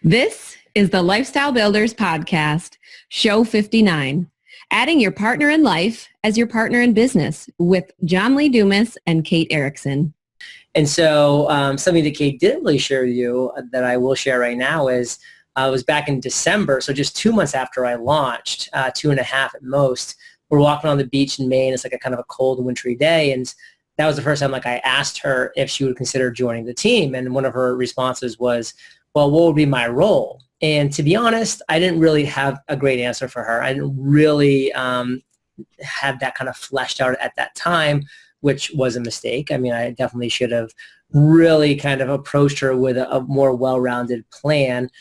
This is the Lifestyle Builders Podcast, Show 59, adding your partner in life as your partner in business with Lee Dumas and Kate Erickson. And so something that Kate didn't really share with you that I will share right now is it was back in December, so just 2 months after I launched, 2.5 at most. We're walking on the beach in Maine. It's like a kind of a cold, wintry day, and that was the first time I asked her if she would consider joining the team, and one of her responses was, well, what would be my role? And to be honest, I didn't really have a great answer for her. I didn't really have that kind of fleshed out at that time, which was a mistake. I mean, I definitely should have really kind of approached her with a more well-rounded plan.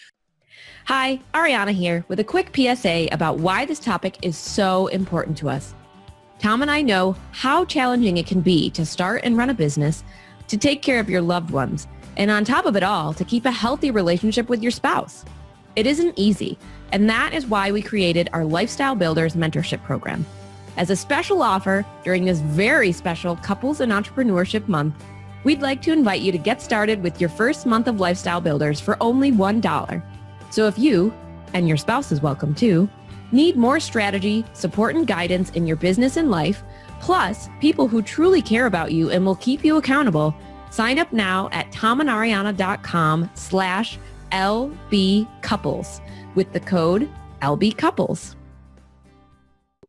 Hi, Ariana here with a quick PSA about why this topic is so important to us. Tom and I know how challenging it can be to start and run a business, to take care of your loved ones, and on top of it all, to keep a healthy relationship with your spouse. It isn't easy, and that is why we created our Lifestyle Builders Mentorship Program. As a special offer during this very special Couples and Entrepreneurship Month, we'd like to invite you to get started with your first month of Lifestyle Builders for only $1. So if you, and your spouse is welcome too, need more strategy, support, and guidance in your business and life, plus people who truly care about you and will keep you accountable, sign up now at tomandariana.com/LBcouples with the code LBcouples.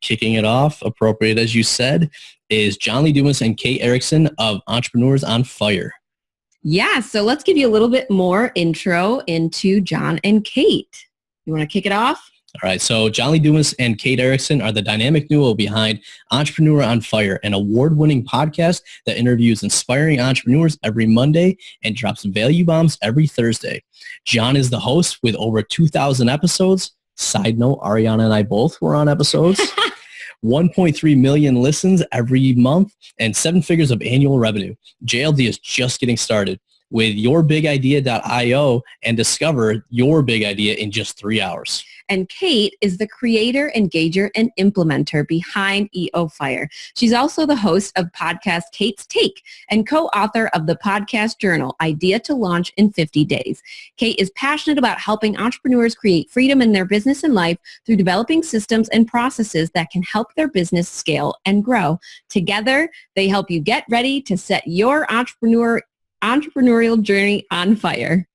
Kicking it off, appropriate as you said, is Lee Dumas and Kate Erickson of Entrepreneurs on Fire. Yeah, so let's give you a little bit more intro into John and Kate. You want to kick it off? All right, so Lee Dumas and Kate Erickson are the dynamic duo behind Entrepreneur on Fire, an award-winning podcast that interviews inspiring entrepreneurs every Monday and drops value bombs every Thursday. John is the host with over 2,000 episodes. Side note, Ariana and I both were on episodes. 1.3 million listens every month and 7 figures of annual revenue. JLD is just getting started with yourbigidea.io and discover your big idea in just 3 hours. And Kate is the creator, engager, and implementer behind EOFire. She's also the host of podcast Kate's Take and co-author of the podcast journal, Idea to Launch in 50 Days. Kate is passionate about helping entrepreneurs create freedom in their business and life through developing systems and processes that can help their business scale and grow. Together, they help you get ready to set your entrepreneurial journey on fire.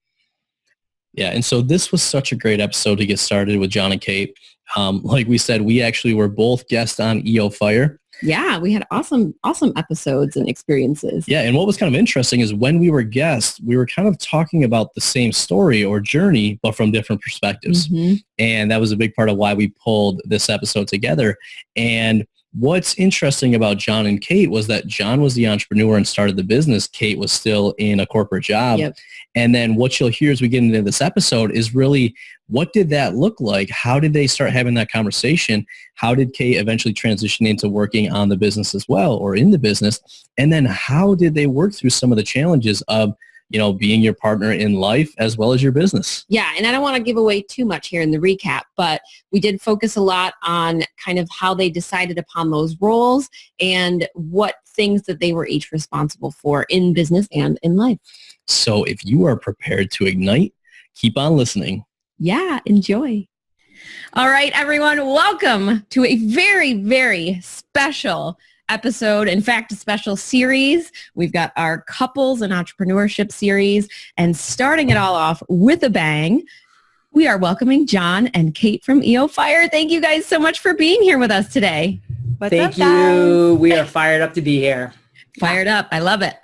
Yeah, and so this was such a great episode to get started with John and Kate. Like we said, we actually were both guests on EOFire. Yeah, we had awesome episodes and experiences. Yeah, and what was kind of interesting is when we were guests, we were kind of talking about the same story or journey, but from different perspectives. Mm-hmm. And that was a big part of why we pulled this episode together. And what's interesting about John and Kate was that John was the entrepreneur and started the business. Kate was still in a corporate job. Yep. And then what you'll hear as we get into this episode is really, what did that look like? How did they start having that conversation? How did Kate eventually transition into working on the business as well, or in the business? And then how did they work through some of the challenges of, being your partner in life as well as your business? Yeah, and I don't want to give away too much here in the recap, but we did focus a lot on kind of how they decided upon those roles and what things that they were each responsible for in business and in life. So if you are prepared to ignite, keep on listening. Yeah, enjoy. All right, everyone, welcome to a very, very special episode. In fact, a special series. We've got our Couples and Entrepreneurship series, and starting it all off with a bang, we are welcoming John and Kate from EOFire. Thank you guys so much for being here with us today. Thank you. We are fired up to be here. Fired up. I love it.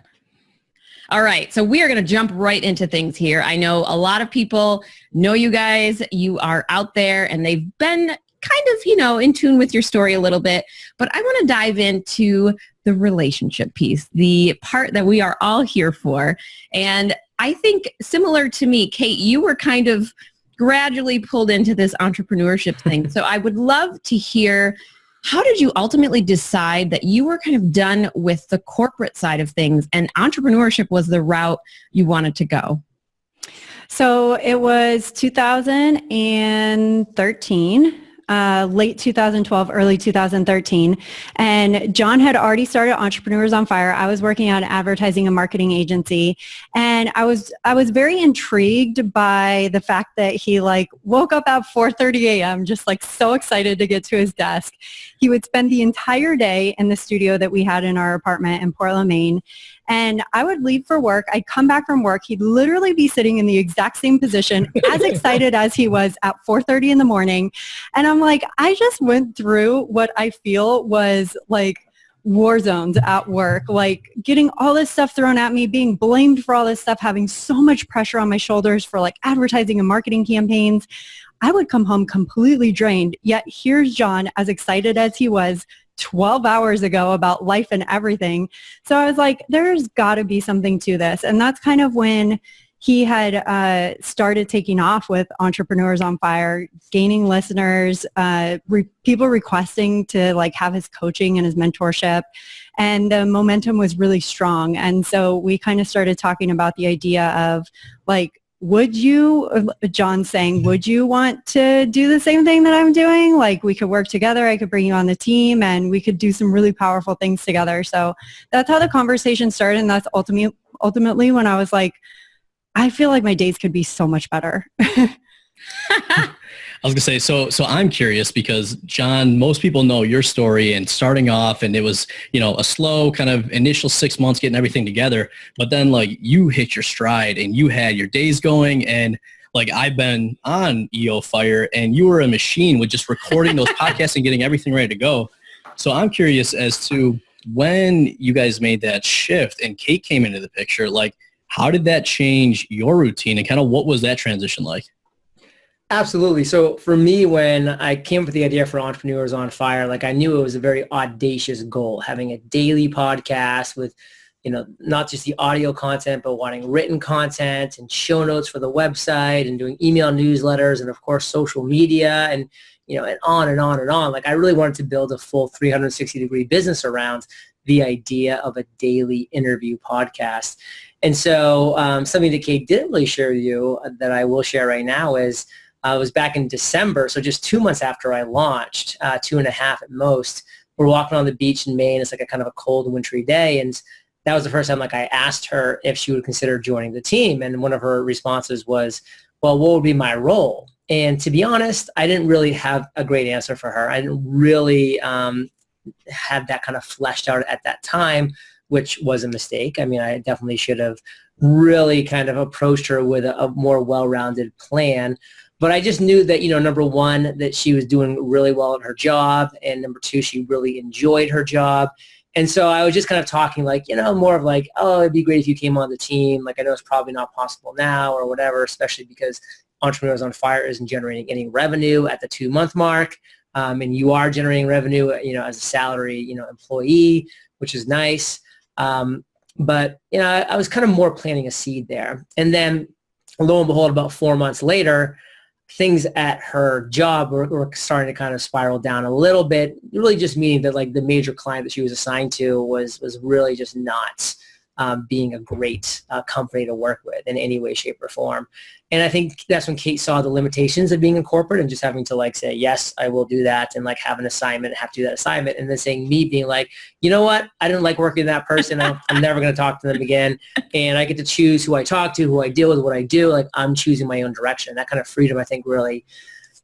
All right, so we are going to jump right into things here. I know a lot of people know you guys. You are out there, and they've been kind of, in tune with your story a little bit. But I want to dive into the relationship piece, the part that we are all here for. And I think similar to me, Kate, you were kind of gradually pulled into this entrepreneurship thing. So I would love to hear, how did you ultimately decide that you were kind of done with the corporate side of things and entrepreneurship was the route you wanted to go? So it was 2013. late 2012, early 2013. And John had already started Entrepreneurs on Fire. I was working at an advertising and marketing agency. And I was very intrigued by the fact that he woke up at 4:30 a.m., just so excited to get to his desk. He would spend the entire day in the studio that we had in our apartment in Portland, Maine. And I would leave for work. I'd come back from work. He'd literally be sitting in the exact same position, as excited as he was at 4:30 in the morning. And I'm like, I just went through what I feel was war zones at work, getting all this stuff thrown at me, being blamed for all this stuff, having so much pressure on my shoulders for advertising and marketing campaigns. I would come home completely drained. Yet here's John, as excited as he was 12 hours ago about life and everything. So I was like, there's got to be something to this. And that's kind of when he had started taking off with Entrepreneurs on Fire, gaining listeners, people requesting to have his coaching and his mentorship. And the momentum was really strong. And so we kind of started talking about the idea of would you, John saying, would you want to do the same thing that I'm doing? We could work together. I could bring you on the team and we could do some really powerful things together. So that's how the conversation started. And that's ultimately when I was I feel like my days could be so much better. I was gonna say, so I'm curious because John, most people know your story and starting off, and it was, a slow kind of initial 6 months getting everything together, but then you hit your stride and you had your days going, and I've been on EOFire and you were a machine with just recording those podcasts and getting everything ready to go. So I'm curious as to when you guys made that shift and Kate came into the picture, how did that change your routine and kind of what was that transition like? Absolutely. So for me, when I came up with the idea for Entrepreneurs on Fire, I knew it was a very audacious goal, having a daily podcast with, not just the audio content, but wanting written content and show notes for the website and doing email newsletters and of course, social media and, and on and on and on. I really wanted to build a full 360-degree business around the idea of a daily interview podcast. And so something that Kate didn't really share with you that I will share right now is it was back in December, so just 2 months after I launched, 2.5 at most. We're walking on the beach in Maine. It's a kind of a cold, wintry day, and that was the first time I asked her if she would consider joining the team, and one of her responses was, well, what would be my role? And to be honest, I didn't really have a great answer for her. I didn't really have that kind of fleshed out at that time, which was a mistake. I mean, I definitely should have really kind of approached her with a more well-rounded plan. But I just knew that, number one, that she was doing really well at her job. And number two, she really enjoyed her job. And so I was just kind of talking more of oh, it'd be great if you came on the team. I know it's probably not possible now or whatever, especially because Entrepreneurs on Fire isn't generating any revenue at the 2-month mark. And you are generating revenue, as a salary, employee, which is nice. But, I was kind of more planting a seed there. And then lo and behold, about 4 months later, things at her job were starting to kind of spiral down a little bit, really just meaning that the major client that she was assigned to was really just not being a great company to work with in any way, shape, or form. And I think that's when Kate saw the limitations of being in corporate and just having to say, yes, I will do that, and have an assignment, have to do that assignment, and then saying me being you know what, I didn't like working with that person. I'm never going to talk to them again. And I get to choose who I talk to, who I deal with, what I do. I'm choosing my own direction. That kind of freedom, I think, really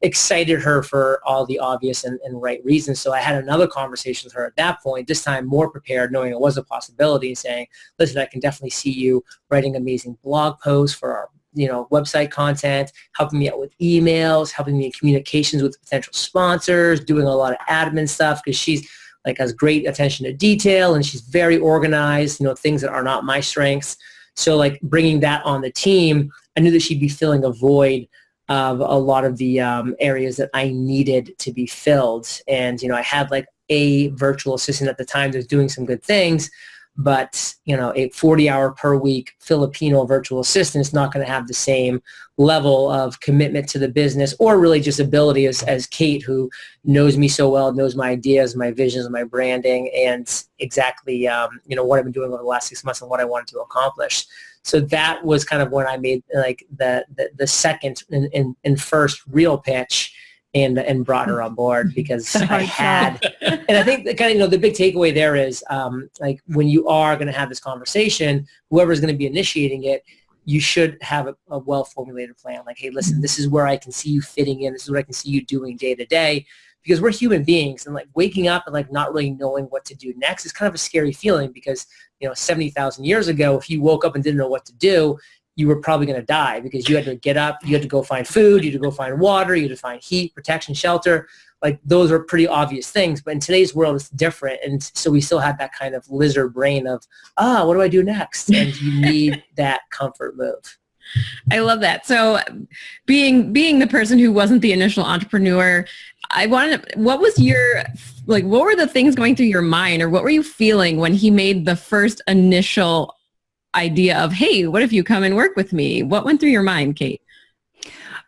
excited her for all the obvious and right reasons. So I had another conversation with her at that point, this time more prepared, knowing it was a possibility, and saying, listen, I can definitely see you writing amazing blog posts for our website content, helping me out with emails, helping me in communications with potential sponsors, doing a lot of admin stuff because she's has great attention to detail and she's very organized, things that are not my strengths. So bringing that on the team, I knew that she'd be filling a void of a lot of the areas that I needed to be filled. And, I had a virtual assistant at the time that was doing some good things, but, a 40-hour per week Filipino virtual assistant is not going to have the same level of commitment to the business or really just ability as Kate, who knows me so well, knows my ideas, my visions, my branding, and exactly, what I've been doing over the last 6 months and what I wanted to accomplish. So that was kind of when I made the second and first real pitch. and brought her on board because I had, and I think the kind of, the big takeaway there is like when you are going to have this conversation, whoever's going to be initiating it, you should have a well-formulated plan. Like, hey, listen, this is where I can see you fitting in. This is what I can see you doing day to day, because we're human beings, and like waking up and like not really knowing what to do next is kind of a scary feeling because, 70,000 years ago, if you woke up and didn't know what to do, you were probably going to die because you had to get up, you had to go find food, you had to go find water, you had to find heat, protection, shelter. Like those are pretty obvious things. But in today's world, it's different. And so we still have that kind of lizard brain of, what do I do next? And you need that comfort move. I love that. So being the person who wasn't the initial entrepreneur, what were the things going through your mind, or what were you feeling when he made the first initial idea of, hey, what if you come and work with me? What went through your mind, Kate?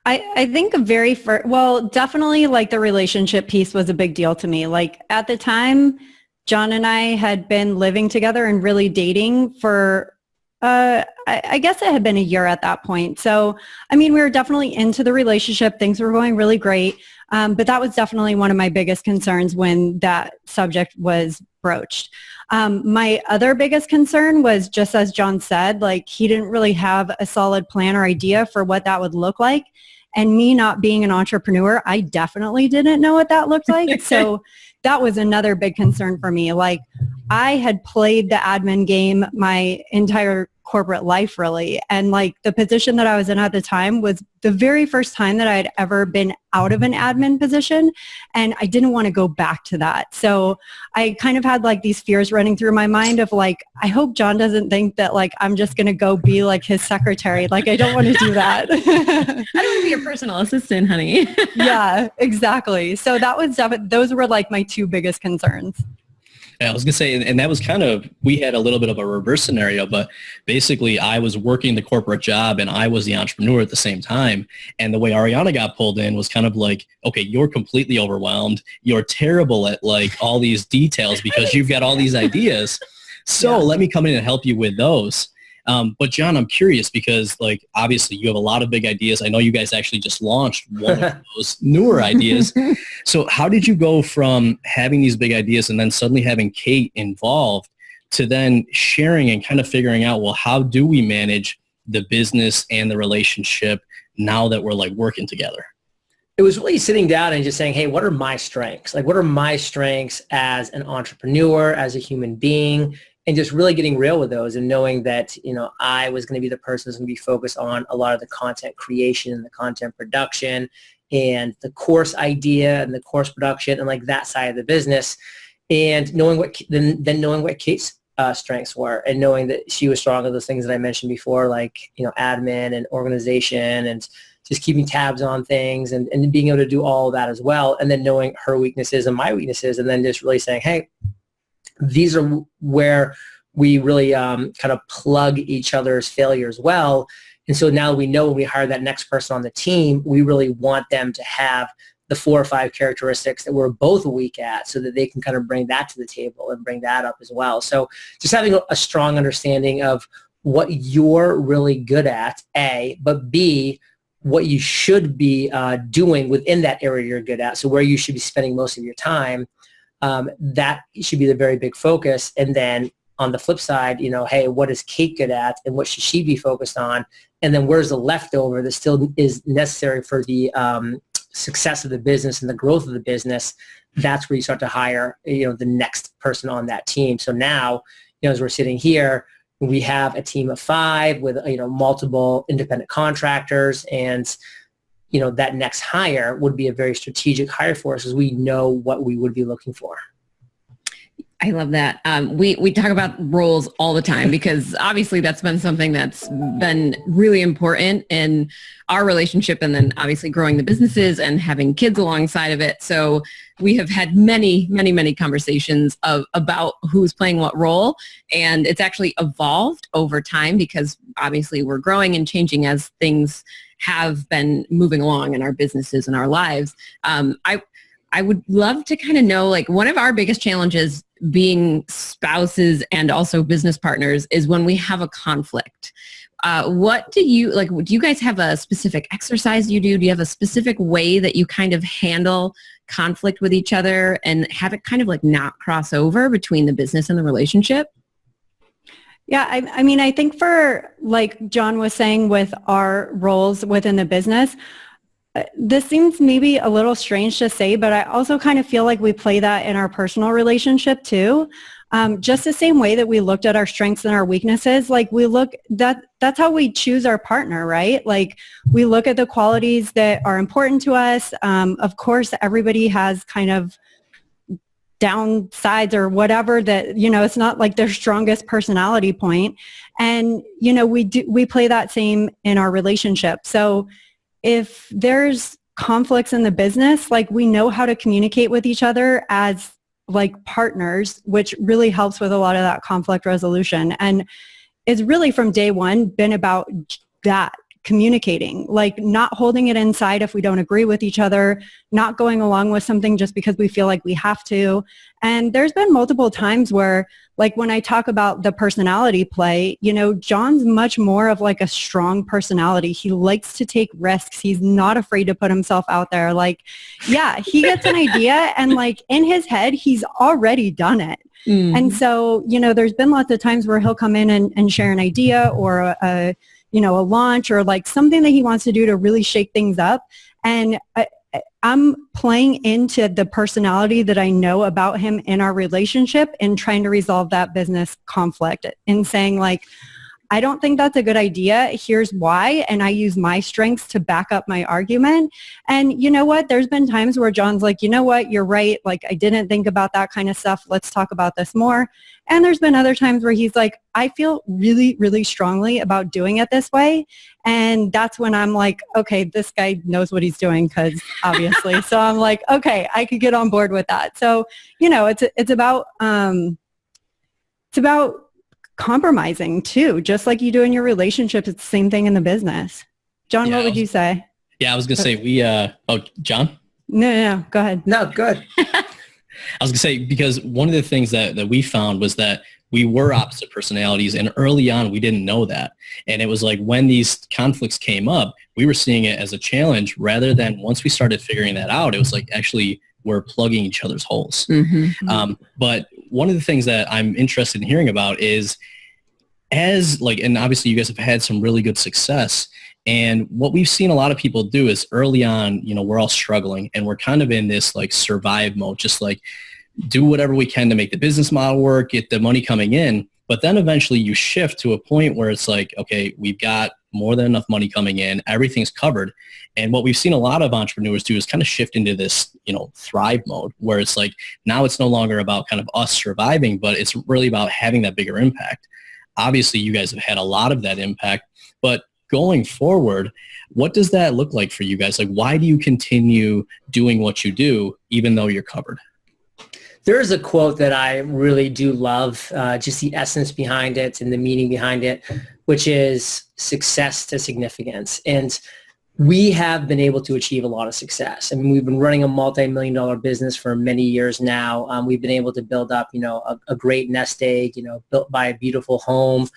I think definitely like the relationship piece was a big deal to me. Like at the time, John and I had been living together and really dating for I guess it had been a year at that point. So, I mean, we were definitely into the relationship. Things were going really great. But that was definitely one of my biggest concerns when that subject was broached. My other biggest concern was, just as John said, like he didn't really have a solid plan or idea for what that would look like. And me not being an entrepreneur, I definitely didn't know what that looked like. So that was another big concern for me. Like I had played the admin game my entire corporate life, really. And like the position that I was in at the time was the very first time that I had ever been out of an admin position. And I didn't want to go back to that. So I kind of had like these fears running through my mind of like, I hope John doesn't think that like I'm just going to go be like his secretary. Like I don't want to do that. I don't want to be your personal assistant, honey. Yeah, exactly. So that was those were like my two biggest concerns. I was going to say, and that was kind of, we had a little bit of a reverse scenario, but basically I was working the corporate job and I was the entrepreneur at the same time. And the way Ariana got pulled in was kind of like, okay, you're completely overwhelmed. You're terrible at like all these details because you've got all these ideas. So let me come in and help you with those. But John, I'm curious because like, obviously you have a lot of big ideas. I know you guys actually just launched one of those newer ideas. So how did you go from having these big ideas and then suddenly having Kate involved to then sharing and kind of figuring out, well, how do we manage the business and the relationship now that we're like working together? It was really sitting down and just saying, hey, what are my strengths? Like, what are my strengths as an entrepreneur, as a human being? And just really getting real with those and knowing that, I was going to be the person who's going to be focused on a lot of the content creation and the content production and the course idea and the course production and like that side of the business, and knowing what Kate's strengths were and knowing that she was strong at those things that I mentioned before, like, admin and organization and just keeping tabs on things and being able to do all of that as well. And then knowing her weaknesses and my weaknesses, and then just really saying, hey, these are where we really kind of plug each other's failures well. And so now we know when we hire that next person on the team, we really want them to have the 4 or 5 characteristics that we're both weak at so that they can kind of bring that to the table and bring that up as well. So just having a strong understanding of what you're really good at, A, but B, what you should be doing within that area you're good at. So where you should be spending most of your time. That should be the very big focus. And then on the flip side, hey, what is Kate good at and what should she be focused on? And then where's the leftover that still is necessary for the success of the business and the growth of the business? That's where you start to hire, the next person on that team. So now, as we're sitting here, we have a team of 5 with, multiple independent contractors, and that next hire would be a very strategic hire for us as we know what we would be looking for. I love that. We talk about roles all the time because obviously that's been something that's been really important in our relationship, and then obviously growing the businesses and having kids alongside of it. So we have had many, many, many conversations about who's playing what role, and it's actually evolved over time because obviously we're growing and changing as things have been moving along in our businesses and our lives. I would love to kind of know, like, one of our biggest challenges being spouses and also business partners is when we have a conflict. what do you, like, do you guys have a specific exercise you do? Do you have a specific way that you kind of handle conflict with each other and have it kind of like not cross over between the business and the relationship? Yeah, I mean, I think for, like John was saying, with our roles within the business, this seems maybe a little strange to say, but I also kind of feel like we play that in our personal relationship too. Just the same way that we looked at our strengths and our weaknesses, like that's how we choose our partner, right? Like we look at the qualities that are important to us. Of course, everybody has kind of downsides or whatever that, it's not like their strongest personality point. And, we play that same in our relationship. So if there's conflicts in the business, like we know how to communicate with each other as like partners, which really helps with a lot of that conflict resolution. And it's really from day one been about that, communicating, like not holding it inside if we don't agree with each other, not going along with something just because we feel like we have to. And there's been multiple times where, like when I talk about the personality play, John's much more of like a strong personality. He likes to take risks. He's not afraid to put himself out there. Like, yeah, he gets an idea and like in his head, he's already done it. Mm. And so, there's been lots of times where he'll come in and share an idea or a launch or like something that he wants to do to really shake things up. And I'm playing into the personality that I know about him in our relationship and trying to resolve that business conflict and saying like, I don't think that's a good idea. Here's why. And I use my strengths to back up my argument. And you know what? There's been times where John's like, you know what? You're right. Like, I didn't think about that kind of stuff. Let's talk about this more. And there's been other times where he's like, I feel really, really strongly about doing it this way. And that's when I'm like, okay, this guy knows what he's doing because obviously. So I'm like, okay, I could get on board with that. So, it's about compromising too, just like you do in your relationship. It's the same thing in the business. John, what would you say? Yeah, I was going to say John? No, go ahead. No, good. I was going to say, because one of the things that we found was that we were opposite personalities, and early on we didn't know that. And it was like when these conflicts came up, we were seeing it as a challenge rather than once we started figuring that out, it was like actually we're plugging each other's holes. Mm-hmm. But one of the things that I'm interested in hearing about is and obviously you guys have had some really good success. And what we've seen a lot of people do is early on, we're all struggling and we're kind of in this like survive mode, just like do whatever we can to make the business model work, get the money coming in. But then eventually you shift to a point where it's like, okay, we've got more than enough money coming in, everything's covered. And what we've seen a lot of entrepreneurs do is kind of shift into this, thrive mode where it's like, now it's no longer about kind of us surviving, but it's really about having that bigger impact. Obviously, you guys have had a lot of that impact, but going forward, what does that look like for you guys? Like, why do you continue doing what you do, even though you're covered? There is a quote that I really do love, just the essence behind it and the meaning behind it, which is success to significance. And we have been able to achieve a lot of success. I mean, we've been running a multi-million-dollar business for many years now. We've been able to build up, a great nest egg, built by a beautiful home,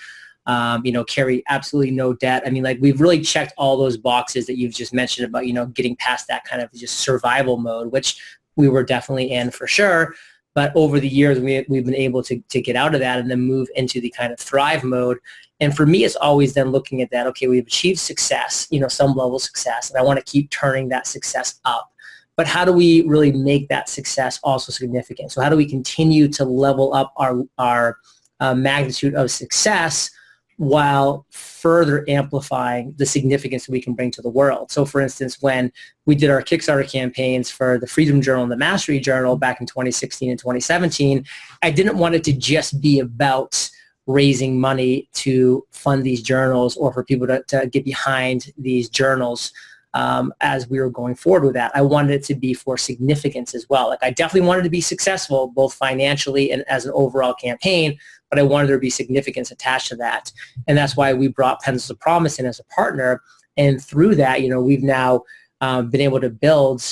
carry absolutely no debt. I mean, like we've really checked all those boxes that you've just mentioned about, getting past that kind of just survival mode, which we were definitely in for sure. But over the years, we've been able to get out of that and then move into the kind of thrive mode. And for me, it's always then looking at that, okay, we've achieved success, some level of success, and I want to keep turning that success up. But how do we really make that success also significant? So how do we continue to level up our magnitude of success while further amplifying the significance that we can bring to the world? So for instance, when we did our Kickstarter campaigns for the Freedom Journal and the Mastery Journal back in 2016 and 2017, I didn't want it to just be about raising money to fund these journals or for people to get behind these journals as we were going forward with that. I wanted it to be for significance as well. Like I definitely wanted to be successful both financially and as an overall campaign, but I wanted there to be significance attached to that. And that's why we brought Pencils of Promise in as a partner. And through that, we've now been able to build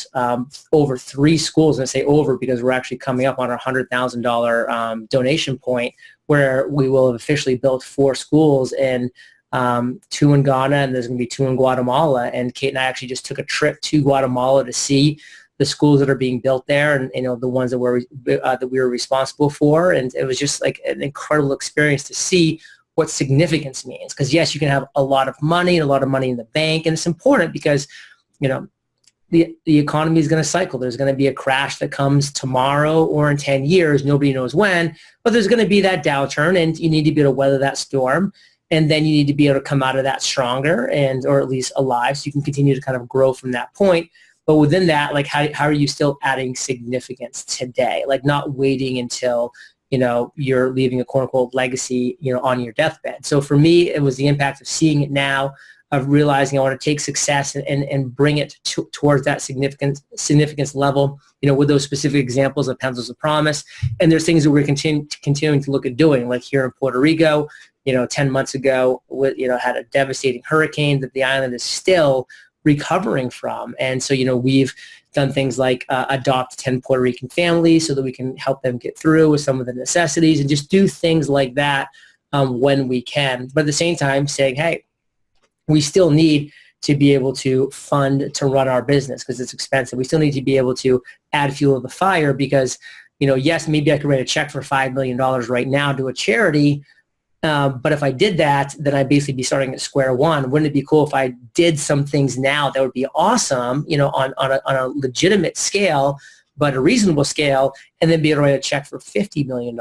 over 3 schools. And I say over because we're actually coming up on our $100,000 donation point where we will have officially built 4 schools in two in Ghana, and there's going to be two in Guatemala. And Kate and I actually just took a trip to Guatemala to see the schools that are being built there, and the ones that we were responsible for. And it was just like an incredible experience to see what significance means. Because yes, you can have a lot of money and a lot of money in the bank, and it's important because the economy is going to cycle. There's going to be a crash that comes tomorrow or in 10 years. Nobody knows when, but there's going to be that downturn, and you need to be able to weather that storm. And then you need to be able to come out of that stronger or at least alive, so you can continue to kind of grow from that point. But within that, like how are you still adding significance today? Like not waiting until, you're leaving a quote unquote legacy, on your deathbed. So for me, it was the impact of seeing it now, of realizing I want to take success and bring it towards that significance level, with those specific examples of Pencils of Promise. And there's things that we're continuing to look at doing, like here in Puerto Rico, 10 months ago, had a devastating hurricane that the island is still recovering from. And so, we've done things like adopt 10 Puerto Rican families so that we can help them get through with some of the necessities, and just do things like that when we can. But at the same time saying, hey, we still need to be able to fund to run our business because it's expensive. We still need to be able to add fuel to the fire because, yes, maybe I could write a check for $5 million right now to a charity, but if I did that, then I'd basically be starting at square one. Wouldn't it be cool if I did some things now that would be awesome, on a legitimate scale, but a reasonable scale, and then be able to write a check for $50 million,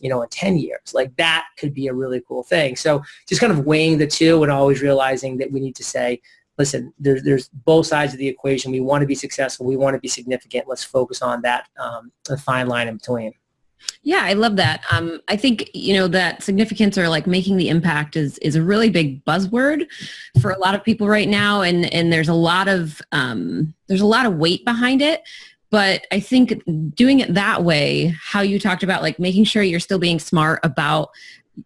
in 10 years. Like that could be a really cool thing. So just kind of weighing the two and always realizing that we need to say, listen, there's both sides of the equation. We want to be successful. We want to be significant. Let's focus on that, the fine line in between. Yeah, I love that. I think, that significance or like making the impact is a really big buzzword for a lot of people right now. And there's a lot of weight behind it. But I think doing it that way, how you talked about like making sure you're still being smart about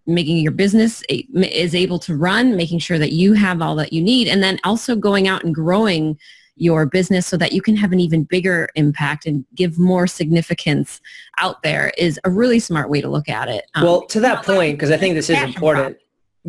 making your business is able to run, making sure that you have all that you need, and then also going out and growing your business so that you can have an even bigger impact and give more significance out there is a really smart way to look at it. Well, to that point, because I think this is important,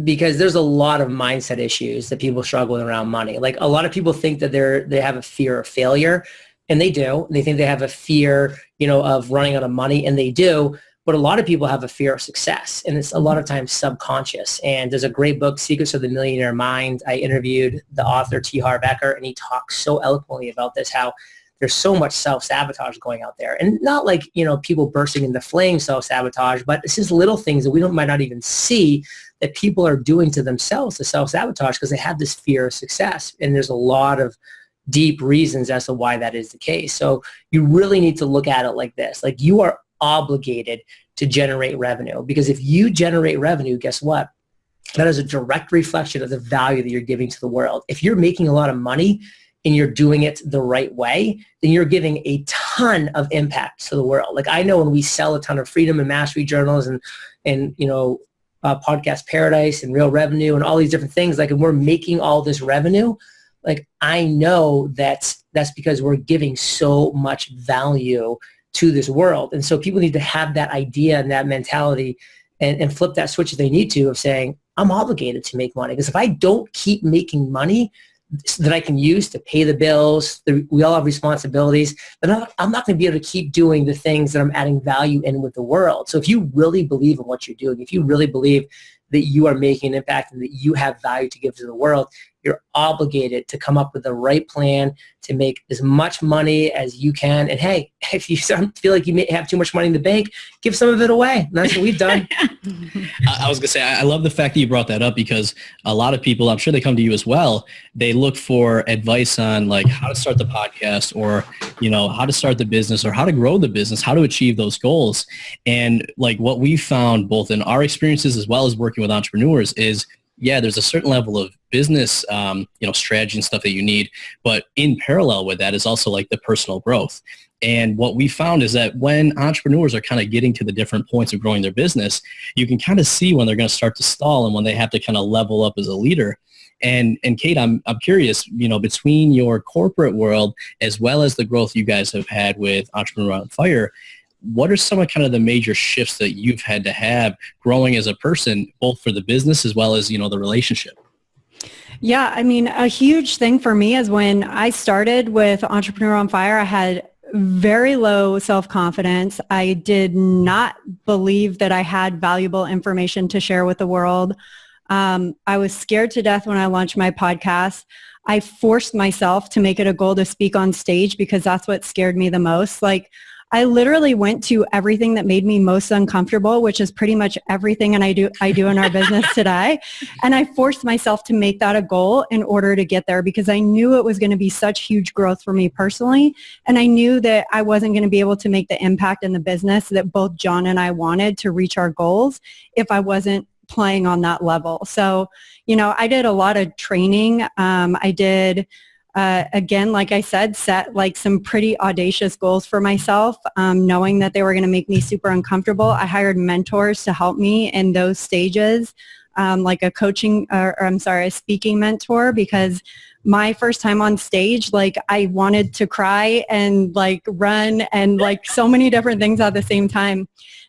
because there's a lot of mindset issues that people struggle with around money. Like a lot of people think that they have a fear of failure, and they do. They think they have a fear, of running out of money, and they do. But a lot of people have a fear of success, and it's a lot of times subconscious. And there's a great book, Secrets of the Millionaire Mind. I interviewed the author, T. Harv Eker, and he talks so eloquently about this, how there's so much self-sabotage going out there. And not like, people bursting into flames self-sabotage, but it's just little things that we might not even see that people are doing to themselves to self-sabotage because they have this fear of success. And there's a lot of deep reasons as to why that is the case. So you really need to look at it like this. Like you are obligated to generate revenue, because if you generate revenue, guess what? That is a direct reflection of the value that you're giving to the world. If you're making a lot of money and you're doing it the right way, then you're giving a ton of impact to the world. Like I know when we sell a ton of Freedom and Mastery journals and Podcast Paradise and Real Revenue and all these different things, like, and we're making all this revenue, like I know that's because we're giving so much value to this world. And so people need to have that idea and that mentality and flip that switch if they need to, of saying, I'm obligated to make money. Because if I don't keep making money that I can use to pay the bills, we all have responsibilities, then I'm not going to be able to keep doing the things that I'm adding value in with the world. So if you really believe in what you're doing, if you really believe that you are making an impact and that you have value to give to the world, you're obligated to come up with the right plan to make as much money as you can. And hey, if you feel like you may have too much money in the bank, give some of it away. And that's what we've done. I was going to say, I love the fact that you brought that up, because a lot of people, I'm sure they come to you as well, they look for advice on like how to start the podcast, or, how to start the business, or how to grow the business, how to achieve those goals. And like what we found both in our experiences as well as working with entrepreneurs is, yeah, there's a certain level of business, strategy and stuff that you need. But in parallel with that is also like the personal growth. And what we found is that when entrepreneurs are kind of getting to the different points of growing their business, you can kind of see when they're going to start to stall and when they have to kind of level up as a leader. And Kate, I'm curious, between your corporate world as well as the growth you guys have had with Entrepreneur on Fire, what are some of kind of the major shifts that you've had to have growing as a person, both for the business as well as, the relationship? Yeah, I mean, a huge thing for me is when I started with Entrepreneur on Fire, I had very low self-confidence. I did not believe that I had valuable information to share with the world. I was scared to death when I launched my podcast. I forced myself to make it a goal to speak on stage because that's what scared me the most. Like, I literally went to everything that made me most uncomfortable, which is pretty much everything I do in our business today. And I forced myself to make that a goal in order to get there because I knew it was going to be such huge growth for me personally. And I knew that I wasn't going to be able to make the impact in the business that both John and I wanted to reach our goals if I wasn't playing on that level. So, I did a lot of training. I did again, like I said, set like some pretty audacious goals for myself, knowing that they were going to make me super uncomfortable. I hired mentors to help me in those stages, like a speaking mentor, because my first time on stage, like I wanted to cry and like run and like so many different things at the same time.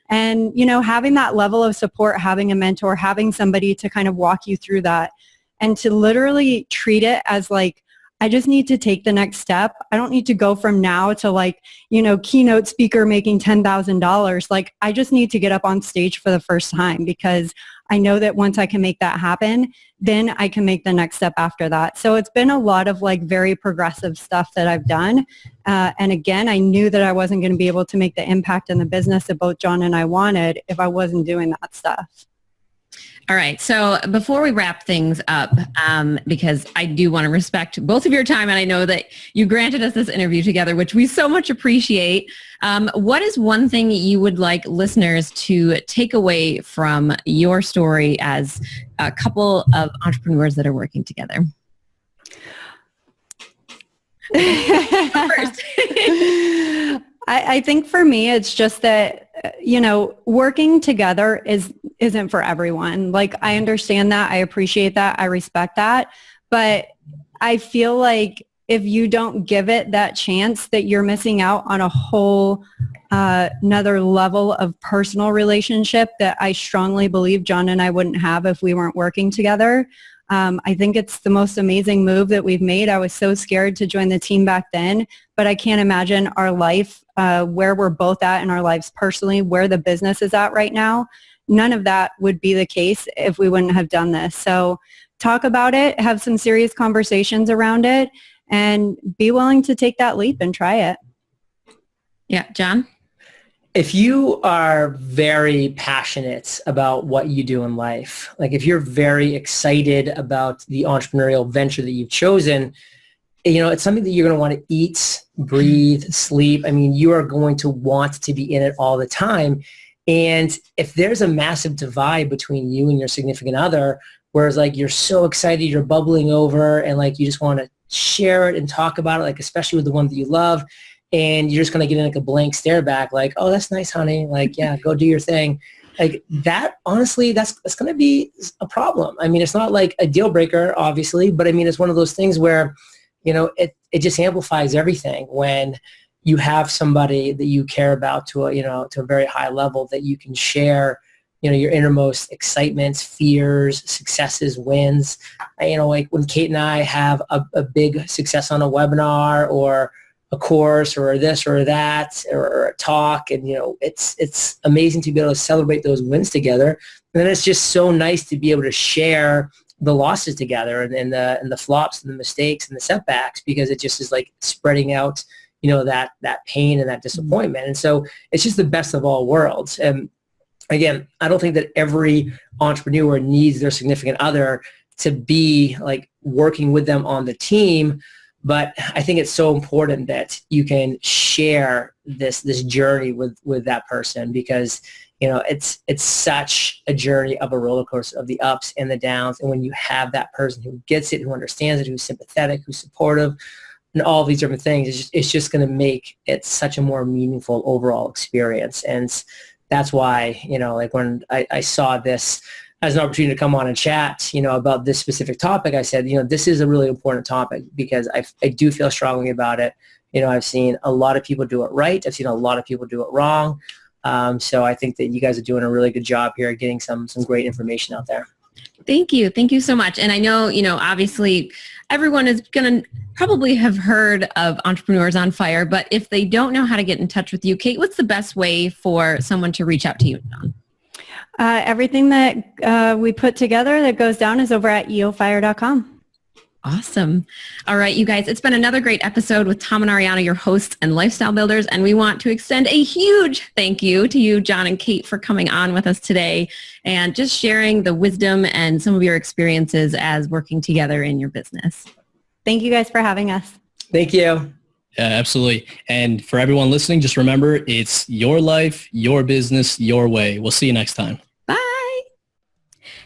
And, having that level of support, having a mentor, having somebody to kind of walk you through that and to literally treat it as like, I just need to take the next step. I don't need to go from now to like, keynote speaker making $10,000. Like, I just need to get up on stage for the first time because I know that once I can make that happen, then I can make the next step after that. So it's been a lot of like very progressive stuff that I've done. And again, I knew that I wasn't going to be able to make the impact in the business that both John and I wanted if I wasn't doing that stuff. All right. So before we wrap things up, because I do want to respect both of your time, and I know that you granted us this interview together, which we so much appreciate. What is one thing you would like listeners to take away from your story as a couple of entrepreneurs that are working together? First. I think for me, it's just that, working together isn't for everyone. Like, I understand that. I appreciate that. I respect that. But I feel like if you don't give it that chance, that you're missing out on a whole another level of personal relationship that I strongly believe John and I wouldn't have if we weren't working together. I think it's the most amazing move that we've made. I was so scared to join the team back then, but I can't imagine our life, where we're both at in our lives personally, where the business is at right now. None of that would be the case if we wouldn't have done this. So talk about it, have some serious conversations around it, and be willing to take that leap and try it. Yeah, John? If you are very passionate about what you do in life, like if you're very excited about the entrepreneurial venture that you've chosen, it's something that you're going to want to eat, breathe, sleep. I mean, you are going to want to be in it all the time. And if there's a massive divide between you and your significant other, whereas like you're so excited, you're bubbling over and like you just want to share it and talk about it, like especially with the one that you love, and you're just going to get in like a blank stare back like, oh, that's nice, honey. Like, yeah, go do your thing. Like that, honestly, that's going to be a problem. I mean, it's not like a deal breaker, obviously, but I mean, it's one of those things where, it just amplifies everything when you have somebody that you care about to a very high level that you can share, your innermost excitements, fears, successes, wins. Like when Kate and I have a big success on a webinar or a course or this or that or a talk, and it's amazing to be able to celebrate those wins together. And then it's just so nice to be able to share the losses together and the flops and the mistakes and the setbacks, because it just is like spreading out that pain and that disappointment. And so it's just the best of all worlds. And again, I don't think that every entrepreneur needs their significant other to be like working with them on the team. But I think it's so important that you can share this journey with that person, because it's such a journey of a roller coaster of the ups and the downs. And when you have that person who gets it, who understands it, who's sympathetic, who's supportive, and all of these different things, it's just going to make it such a more meaningful overall experience. And that's why like when I saw this as an opportunity to come on and chat, about this specific topic, I said, this is a really important topic because I do feel strongly about it. I've seen a lot of people do it right. I've seen a lot of people do it wrong. So I think that you guys are doing a really good job here getting some great information out there. Thank you. Thank you so much. And I know, obviously everyone is going to probably have heard of Entrepreneurs on Fire, but if they don't know how to get in touch with you, Kate, what's the best way for someone to reach out to you, John? Everything that we put together that goes down is over at EOFire.com. Awesome. All right, you guys, it's been another great episode with Tom and Ariana, your hosts and lifestyle builders, and we want to extend a huge thank you to you, John and Kate, for coming on with us today and just sharing the wisdom and some of your experiences as working together in your business. Thank you guys for having us. Thank you. Yeah, absolutely. And for everyone listening, just remember, it's your life, your business, your way. We'll see you next time. Bye.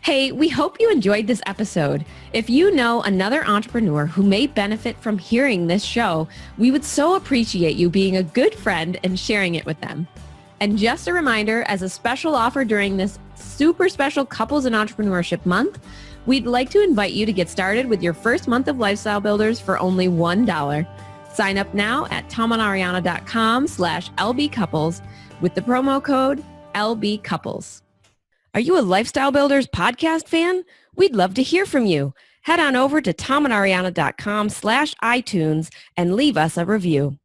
Hey, we hope you enjoyed this episode. If you know another entrepreneur who may benefit from hearing this show, we would so appreciate you being a good friend and sharing it with them. And just a reminder, as a special offer during this super special Couples in Entrepreneurship Month, we'd like to invite you to get started with your first month of Lifestyle Builders for only $1. Sign up now at tomandariana.com/LBcouples with the promo code LBcouples. Are you a Lifestyle Builders podcast fan? We'd love to hear from you. Head on over to tomandariana.com/iTunes and leave us a review.